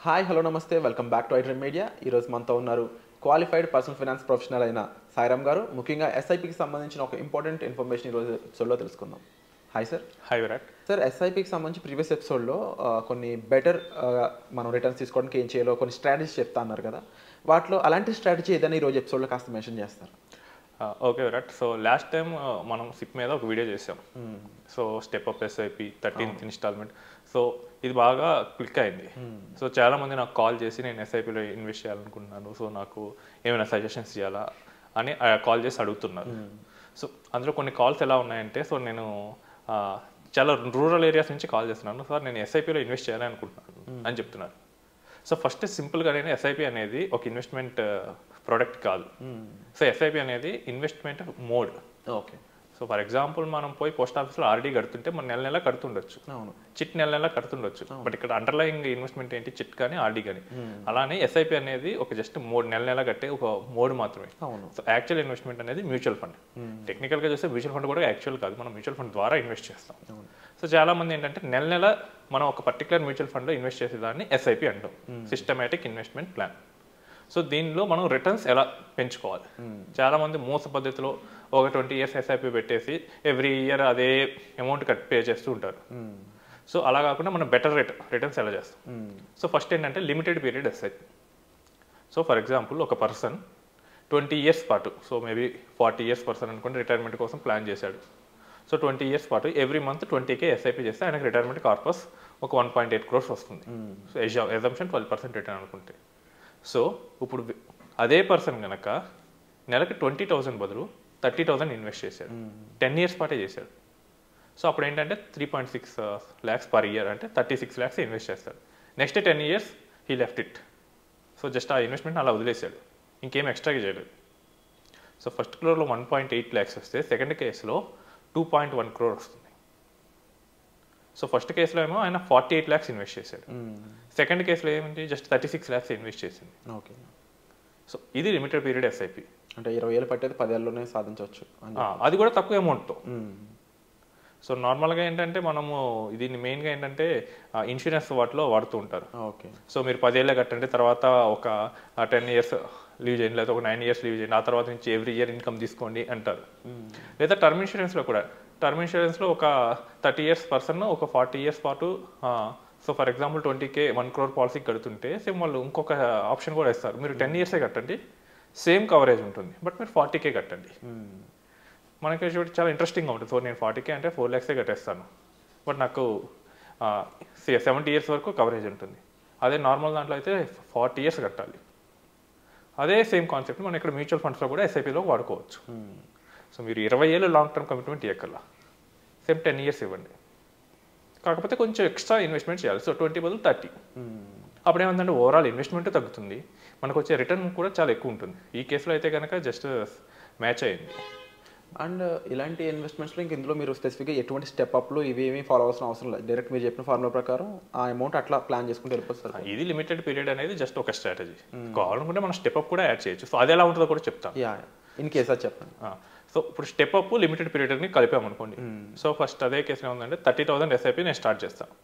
Hi hello నమస్తే welcome back to iDream media. ఈరోజు మనతో ఉన్నారు క్వాలిఫైడ్ పర్సనల్ ఫైనాన్స్ ప్రొఫెషనల్ అయిన సాయిరామ్ గారు. ముఖ్యంగా ఎస్ఐపికి సంబంధించిన ఒక ఇంపార్టెంట్ ఇన్ఫర్మేషన్ ఈరోజు ఎపిసోడ్లో తెలుసుకుందాం. Hi sir. Hi Virat. Sir, ఎస్ఐపికి సంబంధించి ప్రీవియస్ ఎపిసోడ్లో కొన్ని బెటర్ మనం రిటర్న్స్ తీసుకోవడానికి ఏం చేయాలో కొన్ని స్ట్రాటజీస్ చెప్తా అన్నారు కదా, వాటిలో అలాంటి స్ట్రాటజీ ఏదైనా ఈరోజు ఎపిసోడ్లో కాస్త మెన్షన్ చేస్తారు? Okay Virat. So last time మనం సిప్ మీద ఒక వీడియో చేసాం. So step up SIP 13th instalment. So ఇది బాగా క్లిక్ అయింది. సో చాలామంది నాకు కాల్ చేసి నేను ఎస్ఐపిలో ఇన్వెస్ట్ చేయాలనుకుంటున్నాను, సో నాకు ఏమైనా సజెషన్స్ చేయాలా అని కాల్ చేసి అడుగుతున్నారు. సో అందులో కొన్ని కాల్స్ ఎలా ఉన్నాయంటే, సో నేను చాలా రూరల్ ఏరియాస్ నుంచి కాల్ చేస్తున్నాను, సార్ నేను ఎస్ఐపిలో ఇన్వెస్ట్ చేయాలని అనుకుంటున్నాను అని చెప్తున్నారు. సో ఫస్ట్ సింపుల్గా నేను ఎస్ఐపి అనేది ఒక ఇన్వెస్ట్మెంట్ ప్రోడక్ట్ కాదు. సో ఎస్ఐపి అనేది investment mode. Okay. So for example మనం పోయి పోస్ట్ ఆఫీస్లో ఆర్డీ కడుతుంటే మనం నెల నెల కడుతుండొచ్చు, అవును, చిట్ నెల నెల కడుతుండొచ్చు. బట్ ఇక్కడ అండర్లయింగ్ ఇన్వెస్ట్మెంట్ ఏంటి? చిట్ కానీ ఆర్డీ కానీ. అలానే ఎస్ఐపి అనేది ఒక జస్ట్ మోడ్, నెల నెల కట్టే ఒక మోడ్ మాత్రమే. అవును. సో యాక్చువల్ ఇన్వెస్ట్మెంట్ అనేది మ్యూచువల్ ఫండ్. టెక్నికల్గా చూస్తే మ్యూచువల్ ఫండ్ కూడా యాక్చువల్ కాదు, మనం మ్యూచువల్ ఫండ్ ద్వారా ఇన్వెస్ట్ చేస్తాం. సో చాలా మంది ఏంటంటే నెల నెల మనం ఒక పర్టికులర్ మ్యూచువల్ ఫండ్లో ఇన్వెస్ట్ చేసేదాన్ని ఎస్ఐపి అంటాం, సిస్టమేటిక్ ఇన్వెస్ట్మెంట్ ప్లాన్. సో దీనిలో మనం రిటర్న్స్ ఎలా పెంచుకోవాలి? చాలా మంది మోస పద్ధతిలో ఒక 20 years ఎస్ఐపి పెట్టేసి ఎవ్రీ ఇయర్ అదే అమౌంట్ పే చేస్తూ ఉంటారు. సో అలా కాకుండా మనం బెటర్ రిటర్న్స్ ఎలా చేస్తాం? సో ఫస్ట్ ఏంటంటే limited period SIP. So for example ఒక పర్సన్ 20 years పాటు, సో మేబీ 40 years పర్సన్ అనుకుంటే రిటైర్మెంట్ కోసం ప్లాన్ చేశాడు. సో 20 years పాటు ఎవ్రీ మంత్ 20K ఎస్ఐపి చేస్తే ఆయనకు రిటైర్మెంట్ కార్పస్ ఒక 1.8 crores వస్తుంది. సో ఎజంప్షన్ 12% రిటర్న్ అనుకుంటే. సో ఇప్పుడు అదే పర్సన్ కనుక నెలకి 20,000 బదులు 30,000 ఇన్వెస్ట్ చేశాడు, 10 years పాటే చేశాడు. సో అప్పుడు ఏంటంటే 3.6 lakhs పర్ ఇయర్, అంటే 36 lakhs ఇన్వెస్ట్ చేస్తాడు. Next 10 years he left it. So just ఆ ఇన్వెస్ట్మెంట్ అలా వదిలేశాడు, ఇంకేం ఎక్స్ట్రాగా చేయలేదు. సో ఫస్ట్ క్లోర్లో 1.8 lakhs వస్తే సెకండ్ కేసులో 2.1 crore వస్తుంది. సో ఫస్ట్ కేసులో ఏమో ఆయన 48 lakhs ఇన్వెస్ట్ చేశాడు, సెకండ్ కేసులో ఏమిటి జస్ట్ 36 lakhs ఇన్వెస్ట్ చేసింది. ఓకే. సో ఇది లిమిటెడ్ పీరియడ్ ఎస్ఐపి. అంటే 20 ఏళ్ళు పట్టేది 10 ఏళ్ళలోనే సాధించవచ్చు, అది కూడా తక్కువ అమౌంట్తో. సో నార్మల్గా ఏంటంటే మనము దీన్ని మెయిన్గా ఏంటంటే ఇన్సూరెన్స్ వాటిలో వాడుతూ ఉంటారు. ఓకే. సో మీరు 10 ఏళ్ళే కట్టండి, తర్వాత ఒక 10 years లీవ్ చేయండి, లేదా ఒక 9 years లీవ్ చేయండి, ఆ తర్వాత నుంచి ఎవ్రీ ఇయర్ ఇన్కమ్ తీసుకోండి అంటారు. లేదా టర్మ్ ఇన్సూరెన్స్లో కూడా, టర్మ్ ఇన్సూరెన్స్లో ఒక 30 years పర్సన్ ఒక 40 years పాటు, so for example 20K 1 crore policy కడుతుంటే సేమ్ వాళ్ళు ఇంకొక ఆప్షన్ కూడా ఇస్తారు, మీరు 10 years కట్టండి, సేమ్ కవరేజ్ ఉంటుంది, బట్ మీరు 40K కట్టండి. మనకి చాలా ఇంట్రెస్టింగ్గా ఉంటుంది. సో నేను 40K అంటే 4 lakhs కట్టేస్తాను, బట్ నాకు 70 years వరకు కవరేజ్ ఉంటుంది. అదే నార్మల్ దాంట్లో అయితే 40 years కట్టాలి. అదే సేమ్ కాన్సెప్ట్ మనం ఇక్కడ మ్యూచువల్ ఫండ్స్లో కూడా ఎస్ఐపిలో వాడుకోవచ్చు. సో మీరు 20 ఏళ్ళు లాంగ్ టర్మ్ కమిట్మెంట్ ఇవ్వకల్లా, సేమ్ 10 years ఇవ్వండి, కాకపోతే కొంచెం ఎక్స్ట్రా ఇన్వెస్ట్మెంట్ చేయాలి. సో 20 బదులు 30. అప్పుడు ఏమంటే ఓవరాల్ ఇన్వెస్ట్మెంట్ తగ్గుతుంది, మనకు వచ్చే రిటర్న్ కూడా చాలా ఎక్కువ ఉంటుంది. ఈ కేసులో అయితే కనుక జస్ట్ మ్యాచ్ అయ్యింది. అండ్ ఇలాంటి ఇన్వెస్ట్మెంట్స్లో ఇంక ఇందులో మీరు స్పెసిఫిక్గా ఎటువంటి స్టెప్ అప్లు ఇవి ఏమీ ఫాలో అవ్వాల్సిన అవసరం లేదు, డైరెక్ట్ మీరు చెప్పిన ఫార్ములా ప్రకారం ఆ అమౌంట్ అట్లా ప్లాన్ చేసుకుంటే వెళ్ళిపోతారు. ఇది లిమిటెడ్ పీరియడ్ అనేది జస్ట్ ఒక స్ట్రాటజీ. కావాలనుకుంటే మనం స్టెప్ అప్ కూడా యాడ్ చేయొచ్చు. సో అది ఎలా ఉంటుందో కూడా చెప్తాను. ఇన్ కేస్ అది చెప్పండి. సో ఇప్పుడు స్టెప్ అప్ లిమిటెడ్ పీరియడ్ని కలిపామనుకోండి. సో ఫస్ట్ అదే కేసులో ఉందంటే 30,000 ఎస్ఐపి నేను స్టార్ట్ చేస్తాను.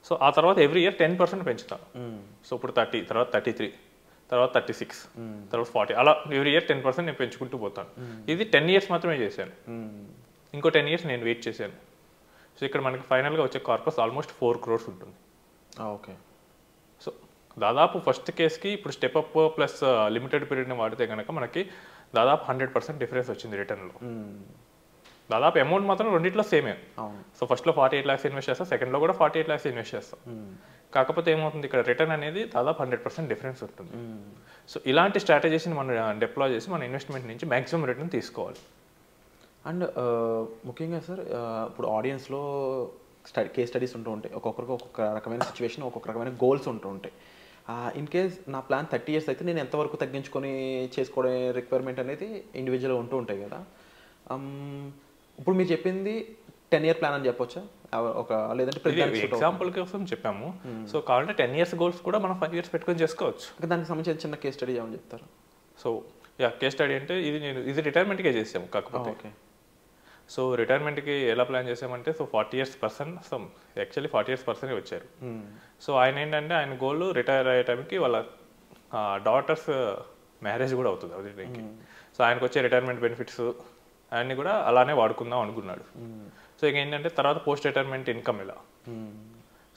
సో ఆ తర్వాత ఎవ్రీ ఇయర్ 10% పెంచుతాను. సో ఇప్పుడు 30, తర్వాత 33, తర్వాత 36, తర్వాత 40, అలా ఎవ్రీ ఇయర్ 10% నేను పెంచుకుంటూ పోతాను. ఇది 10 years మాత్రమే చేశాను, ఇంకో 10 years నేను వెయిట్ చేశాను. సో ఇక్కడ మనకి ఫైనల్గా వచ్చే కార్పస్ ఆల్మోస్ట్ 4 crores ఉంటుంది. ఓకే. సో దాదాపు ఫస్ట్ కేసుకి ఇప్పుడు స్టెప్ అప్ ప్లస్ లిమిటెడ్ పీరియడ్ని వాడితే కనుక మనకి దాదాపు 100% డిఫరెన్స్ వచ్చింది రిటర్న్లో. దాదాపు అమౌంట్ మాత్రం రెండింటిలో సేమే. సో ఫస్ట్లో 48 lakhs ఇన్వెస్ట్ చేస్తాం, సెకండ్లో కూడా 48 lakhs ఇన్వెస్ట్ చేస్తాం. కాకపోతే ఏమవుతుంది, ఇక్కడ రిటర్న్ అనేది దాదాపు 100% డిఫరెన్స్ ఉంటుంది. సో ఇలాంటి స్ట్రాటజీస్ని మనం డిప్లాయ్ చేసి మన ఇన్వెస్ట్మెంట్ నుంచి మ్యాక్సిమం రిటర్న్ తీసుకోవాలి. అండ్ ముఖ్యంగా సార్, ఇప్పుడు ఆడియన్స్లో కేస్ స్టడీస్ ఉంటూ ఉంటాయి, ఒక్కొక్కరికి ఒక్కొక్క రకమైన సిచ్యువేషన్, ఒక్కొక్క రకమైన గోల్స్ ఉంటూ ఉంటాయి. ఇన్ కేస్ నా ప్లాన్ 30 years అయితే నేను ఎంతవరకు తగ్గించుకొని చేసుకోవడం రిక్వైర్మెంట్ అనేది ఇండివిజువల్గా ఉంటూ ఉంటాయి కదా. ఇప్పుడు మీరు చెప్పింది 10 year ప్లాన్ అని చెప్పొచ్చా, ఒక లేదంటే ఎగ్జాంపుల్ కోసం చెప్పాము. సో కావాలంటే 10 years గోల్స్ కూడా మనం 5 years పెట్టుకొని చేసుకోవచ్చు. దానికి సంబంధించిన చిన్న కేస్ స్టడీ ఏమని చెప్తారు? సో కేస్ స్టడీ అంటే ఇది రిటైర్మెంట్కే చేసాము. కాకపోతే సో రిటైర్మెంట్కి ఎలా ప్లాన్ చేసామంటే so 40 years person actually 40 years పర్సనే వచ్చారు. సో ఆయన ఏంటంటే ఆయన గోల్ రిటైర్ అయ్యే టైంకి వాళ్ళ డాటర్స్ మ్యారేజ్ కూడా అవుతుంది అదే టైంకి. సో ఆయనకు వచ్చే రిటైర్మెంట్ బెనిఫిట్స్ అన్నీ కూడా అలానే వాడుకుందాం అనుకున్నాడు. సో ఇక ఏంటంటే తర్వాత పోస్ట్ రిటైర్మెంట్ ఇన్కమ్ ఎలా,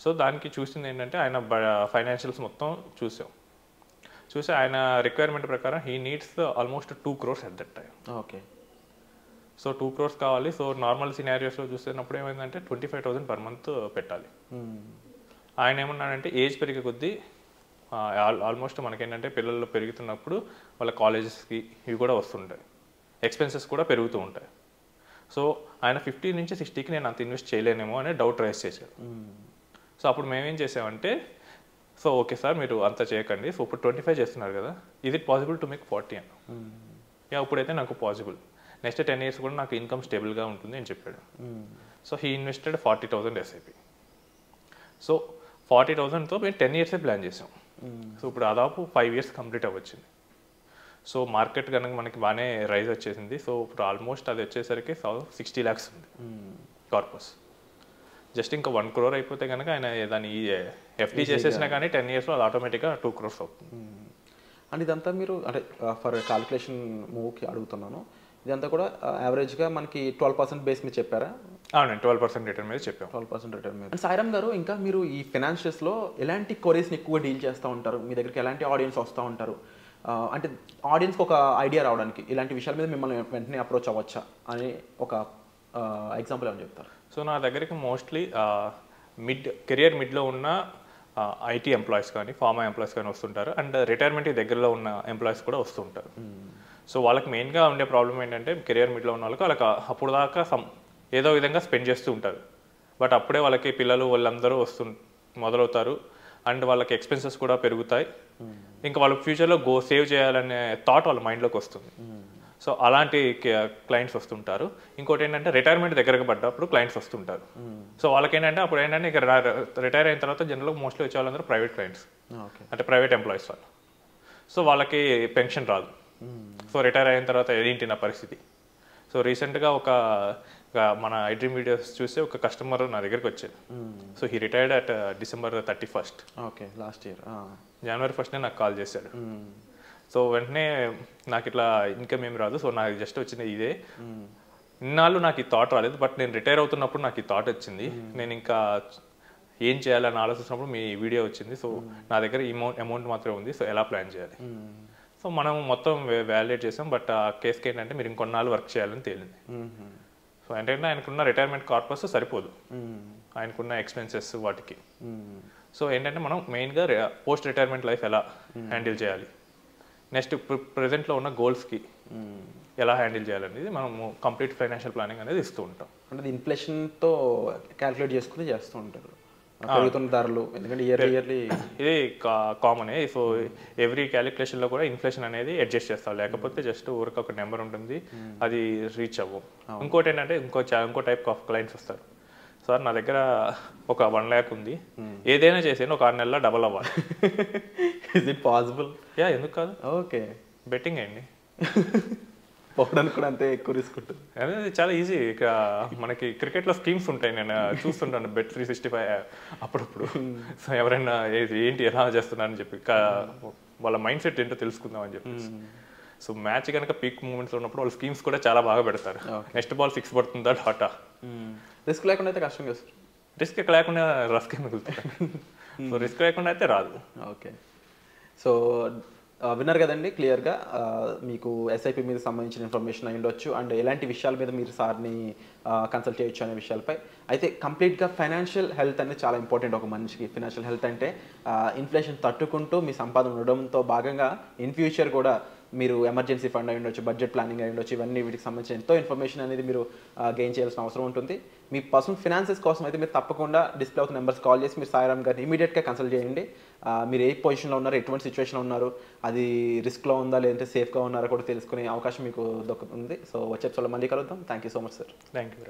సో దానికి చూసింది ఏంటంటే ఆయన ఫైనాన్షియల్స్ మొత్తం చూసి ఆయన రిక్వైర్మెంట్ ప్రకారం he needs almost 2 crores at that time. Okay. So 2 crores కావాలి. సో నార్మల్ సినారియోస్లో చూసినప్పుడు ఏమైందంటే 25,000 per month పెట్టాలి. ఆయన ఏమన్నాడంటే ఏజ్ పెరిగే కొద్దీ ఆల్మోస్ట్ మనకేంటంటే పిల్లలు పెరుగుతున్నప్పుడు వాళ్ళ కాలేజెస్కి ఇవి కూడా వస్తుంటాయి, ఎక్స్పెన్సెస్ కూడా పెరుగుతూ ఉంటాయి. సో ఆయన 50 నుంచి 60కి నేను అంత ఇన్వెస్ట్ చేయలేనేమో అనే డౌట్ రైజ్ చేశారు. సో అప్పుడు మేమేం చేసామంటే సో ఓకే సార్ మీరు అంత చేయకండి, సో ఇప్పుడు 25 చేస్తున్నారు కదా, ఇది పాసిబుల్ టు మేక్ 40 అన్న. ఇప్పుడైతే నాకు పాసిబుల్, నెక్స్ట్ 10 years కూడా నాకు ఇన్కమ్ స్టేబుల్గా ఉంటుంది అని చెప్పాడు. So he invested 40,000 SIP. So 40,000తో మేము 10 years ప్లాన్ చేసాం. సో ఇప్పుడు దాదాపు 5 years కంప్లీట్ అవ్వచ్చింది. సో మార్కెట్ కనుక మనకి బాగానే రైజ్ వచ్చేసింది. సో ఇప్పుడు ఆల్మోస్ట్ అది వచ్చేసరికి 60 lakhs ఉంది కార్పస్. జస్ట్ ఇంకా 1 crore అయిపోతే కనుక ఆయన దాన్ని ఎఫ్డీ చేసేసినా కానీ 10 yearsలో అది ఆటోమేటిక్గా 2 crores అవుతుంది. అండ్ ఇదంతా మీరు అంటే ఫర్ కాలిక్యులేషన్ మూవ్కి అడుగుతున్నాను, ఇదంతా కూడా యావరేజ్గా మనకి 12% బేస్ మీద చెప్పారా? అవునండి, 12% రిటర్న్ మీద చెప్పాం. 12% రిటర్న్ మీద. అండ్ సాయిరామ్ గారు, ఇంకా మీరు ఈ ఫైనాన్షియల్స్లో ఎలాంటి క్వరీస్ని ఎక్కువ డీల్ చేస్తూ ఉంటారు? మీ దగ్గరికి ఎలాంటి ఆడియన్స్ వస్తూ ఉంటారు? అంటే ఆడియన్స్కి ఒక ఐడియా రావడానికి ఇలాంటి విషయాల మీద మిమ్మల్ని వెంటనే అప్రోచ్ అవ్వచ్చా అని ఒక ఎగ్జాంపుల్ ఏమని చెప్తారు? సో నా దగ్గరికి మోస్ట్లీ కెరియర్ మిడ్లో ఉన్న ఐటీ ఎంప్లాయీస్ కానీ ఫార్మా ఎంప్లాయీస్ కానీ వస్తుంటారు. అండ్ రిటైర్మెంట్కి దగ్గరలో ఉన్న ఎంప్లాయీస్ కూడా వస్తుంటారు. సో వాళ్ళకి మెయిన్గా ఉండే ప్రాబ్లం ఏంటంటే కెరియర్ మిడ్లో ఉన్న వాళ్ళకి అప్పుడు దాకా ఏదో విధంగా స్పెండ్ చేస్తూ ఉంటారు. బట్ అప్పుడే వాళ్ళకి పిల్లలు వాళ్ళందరూ మొదలవుతారు అండ్ వాళ్ళకి ఎక్స్పెన్సెస్ కూడా పెరుగుతాయి. ఇంకా వాళ్ళ ఫ్యూచర్లో సేవ్ చేయాలనే థాట్ వాళ్ళ మైండ్లోకి వస్తుంది. సో అలాంటి క్లయింట్స్ వస్తుంటారు. ఇంకోటి ఏంటంటే రిటైర్మెంట్ దగ్గరకు పడ్డప్పుడు క్లయింట్స్ వస్తుంటారు. సో వాళ్ళకి ఏంటంటే అప్పుడు ఏంటంటే ఇక రిటైర్ అయిన తర్వాత జనరల్గా మోస్ట్లీ వచ్చే వాళ్ళందరూ ప్రైవేట్ క్లయింట్స్, అంటే ప్రైవేట్ ఎంప్లాయీస్ వాళ్ళు. సో వాళ్ళకి పెన్షన్ రాదు. సో రిటైర్ అయిన తర్వాత ఏంటి నా పరిస్థితి? సో రీసెంట్గా మన ఐడ్రీమ్ వీడియోస్ చూస్తే ఒక కస్టమర్ నా దగ్గరికి వచ్చారు. So he retired at December 31st. Okay, last year January 1st నాకు కాల్ చేశాడు. సో వెంటనే నాకు ఇట్లా ఇన్కమ్ ఏమి రాదు, సో నాకు జస్ట్ వచ్చింది ఇదే. ఇన్నాళ్ళు నాకు ఈ థాట్ రాలేదు, బట్ నేను రిటైర్ అవుతున్నప్పుడు నాకు ఈ థాట్ వచ్చింది. నేను ఇంకా ఏం చేయాలని ఆలోచిస్తున్నప్పుడు మీ వీడియో వచ్చింది. సో నా దగ్గర అమౌంట్ మాత్రమే ఉంది, సో ఎలా ప్లాన్ చేయాలి? సో మనం మొత్తం వ్యాలిడేట్ చేసాం. బట్ ఆ కేసుకి ఏంటంటే మీరు ఇంకొన్నాళ్ళు వర్క్ చేయాలని తేలింది. సో ఏంటంటే ఆయనకున్న రిటైర్మెంట్ కార్పస్ సరిపోదు ఆయనకున్న ఎక్స్పెన్సెస్ వాటికి. సో ఏంటంటే మనం మెయిన్గా పోస్ట్ రిటైర్మెంట్ లైఫ్ ఎలా హ్యాండిల్ చేయాలి, నెక్స్ట్ ప్రెజెంట్లో ఉన్న గోల్స్కి ఎలా హ్యాండిల్ చేయాలనేది మనము కంప్లీట్ ఫైనాన్షియల్ ప్లానింగ్ అనేది ఇస్తూ ఉంటాం. అంటే ఇన్ఫ్లేషన్తో క్యాలిక్యులేట్ చేసుకుని చేస్తూ ఉంటారు పెరుగుతున్న ధరలు, ఎందుకంటే ఇయర్లీ ఇది కామనే. సో ఎవ్రీ క్యాలిక్యులేషన్లో కూడా ఇన్ఫ్లేషన్ అనేది అడ్జస్ట్ చేస్తాం, లేకపోతే జస్ట్ ఊరికి ఒక నెంబర్ ఉంటుంది అది రీచ్ అవ్వం. ఇంకోటి ఏంటంటే ఇంకో టైప్ ఆఫ్ క్లయింట్స్ వస్తారు. సార్ నా దగ్గర ఒక 1 lakh ఉంది, ఏదైనా చేసాను ఒక 6 నెలల్లో డబల్ అవ్వాలి. Is it possible? ఎందుకు కాదు, ఓకే, బెట్టింగ్ అండి. పోవడానికి కూడా అంతే ఎక్కువ రిస్క్ ఉంటుంది. అనేది చాలా ఈజీ. ఇక మనకి క్రికెట్లో స్కీమ్స్ ఉంటాయి, నేను చూస్తుంటాను Bet365 అప్పుడప్పుడు. సో ఎవరైనా ఏంటి ఎలా చేస్తున్నారని చెప్పి వాళ్ళ మైండ్ సెట్ ఏంటో తెలుసుకుందాం అని చెప్పి. సో మ్యాచ్ కనుక పీక్ మూమెంట్స్లో ఉన్నప్పుడు వాళ్ళ స్కీమ్స్ కూడా చాలా బాగా పెడతారు. నెక్స్ట్ బాల్ 6 పడుతుందా డాటా. రిస్క్ లేకుండా అయితే కష్టం కదా సార్? రిస్క్ లేకుండా రస్కే మిగులుతుంది. సో రిస్క్ లేకుండా అయితే రాదు. ఓకే, సో విన్నారు కదండి క్లియర్గా. మీకు ఎస్ఐపి మీద సంబంధించిన ఇన్ఫర్మేషన్ అయి ఉండొచ్చు అండ్ ఎలాంటి విషయాల మీద మీరు సార్ని కన్సల్ట్ చేయొచ్చు అనే విషయాలపై. అయితే కంప్లీట్గా ఫైనాన్షియల్ హెల్త్ అనేది చాలా ఇంపార్టెంట్ ఒక మనిషికి. ఫైనాన్షియల్ హెల్త్ అంటే ఇన్ఫ్లేషన్ తట్టుకుంటూ మీ సంపాదన ఉండడంతో భాగంగా ఇన్ ఫ్యూచర్ కూడా మీరు ఎమర్జెన్సీ ఫండ్ అయి ఉండొచ్చు, బడ్జెట్ ప్లానింగ్ అయి ఉండొచ్చు, ఇవన్నీ వీటికి సంబంధించిన ఎంతో ఇన్ఫర్మేషన్ అనేది మీరు గెయిన్ చేయాల్సిన అవసరం ఉంటుంది. మీ పర్సనల్ ఫినాన్సెస్ కోసం అయితే మీరు తప్పకుండా డిస్ప్లే అవుతున్న నెంబర్స్ కాల్ చేసి మీరు సాయిరామ్ గారిని ఇమీడియట్గా కన్సల్ట్ చేయండి. మీరు ఏ పొజిషన్లో ఉన్నారు, ఎటువంటి సిచ్యువేషన్లో ఉన్నారు, అది రిస్క్లో ఉందా లేదంటే సేఫ్గా ఉన్నారా కూడా తెలుసుకునే అవకాశం మీకు దొరుకుతుంది. సో వచ్చే ఎపిసోడ్లో మళ్ళీ కలుద్దాం. Thank you so much sir. Thank you.